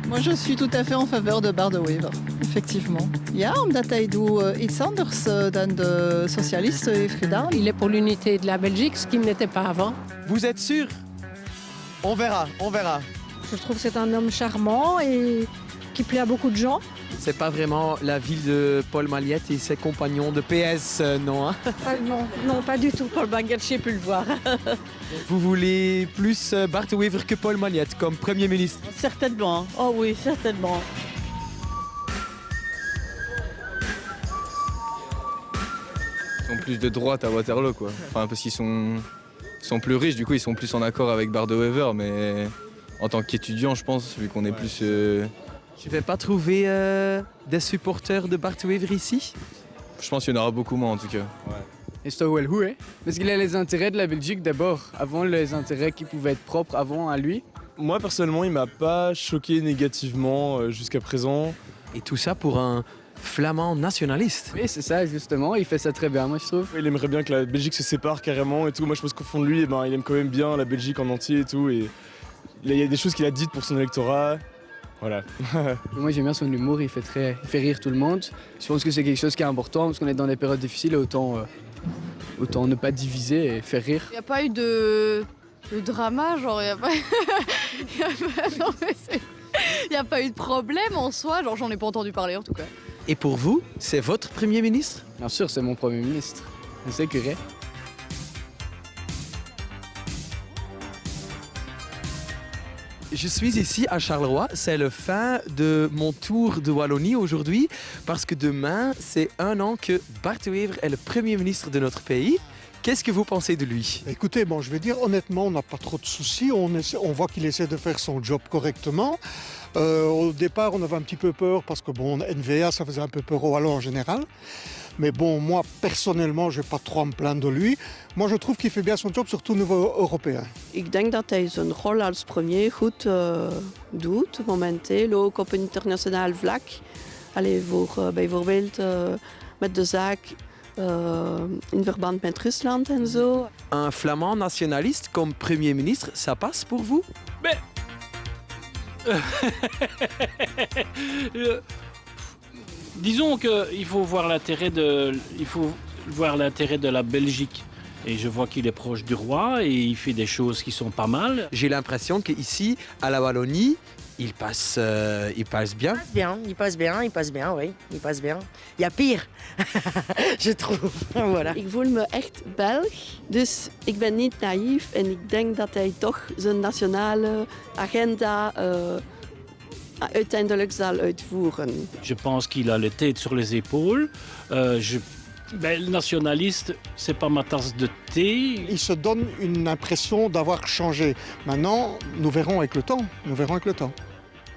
Moi, je suis tout à fait en faveur de Bart de Wever, effectivement. Ja, omdat hij doet iets anders dan de socialisten heeft gedaan. Il est pour l'unité de la Belgique, ce qui ne l'était pas avant. Vous êtes sûr? On verra, on verra. Je trouve que c'est un homme charmant et qui plaît à beaucoup de gens. C'est pas vraiment la ville de Paul Magliette et ses compagnons de PS, non hein? Non, pas du tout. Paul Magliette, j'ai pu le voir. Vous voulez plus Bart de Wever que Paul Magliette comme Premier ministre? Certainement. Oh oui, certainement. Ils sont plus de droite à Waterloo, quoi. Enfin, parce qu'ils sont plus riches, du coup, ils sont plus en accord avec Bart de Wever, mais en tant qu'étudiant, je pense, vu qu'on est plus... Je vais pas trouver des supporters de Bart de Wever ici. Je pense qu'il y en aura beaucoup moins, en tout cas. Is toch wel goed, hè? Parce qu'il a les intérêts de la Belgique d'abord, avant les intérêts qui pouvaient être propres avant à lui. Moi, personnellement, il m'a pas choqué négativement jusqu'à présent. Et tout ça pour un flamand nationaliste. Oui, c'est ça, justement, il fait ça très bien, moi, je trouve. Il aimerait bien que la Belgique se sépare carrément et tout. Moi, je pense qu'au fond de lui, il aime quand même bien la Belgique en entier et tout. Et il y a des choses qu'il a dites pour son électorat. Voilà. Moi, j'aime bien son humour, il fait rire tout le monde. Je pense que c'est quelque chose qui est important, parce qu'on est dans des périodes difficiles, autant ne pas diviser et faire rire. Il n'y a pas eu de drama, genre il n'y a pas... Il n'y a pas eu de problème en soi, genre j'en ai pas entendu parler en tout cas. Et pour vous, c'est votre Premier ministre? Bien sûr, c'est mon Premier ministre. C'est correct. Je suis ici à Charleroi, c'est la fin de mon tour de Wallonie aujourd'hui, parce que demain, c'est 1 an que Bart de Wever est le Premier ministre de notre pays. Qu'est-ce que vous pensez de lui? Écoutez, bon, je vais dire honnêtement, on n'a pas trop de soucis. On voit qu'il essaie de faire son job correctement. Au départ, on avait un petit peu peur parce que bon, NVA, ça faisait un peu peur aux Wallons en général. Mais bon, moi, personnellement, je ne vais pas trop me plaindre de lui. Moi, je trouve qu'il fait bien son job, surtout au niveau européen. Ik denk dat hij zijn rol als premier goed doet, momenteel, ook op internationaal vlak. Allee, voor bijvoorbeeld met de zaak in verband met Rusland en zo. Un flamand nationaliste comme Premier ministre, ça passe pour vous? Disons qu'il faut voir l'intérêt de la Belgique. Et je vois qu'il est proche du roi et il fait des choses qui sont pas mal. J'ai l'impression qu'ici, à la Wallonie, il passe bien. Il passe bien, oui. Il passe bien. Il y a pire, je trouve. Voilà. Ik voel me echt Belg, dus ik ben niet naïef en ik denk dat hij toch zijn nationale agenda uiteindelijk zal uitvoeren. Je pense qu'il a la tête sur les épaules. Le nationaliste, c'est pas ma tasse de thé. Il se donne une impression d'avoir changé. Maintenant, nous verrons avec le temps.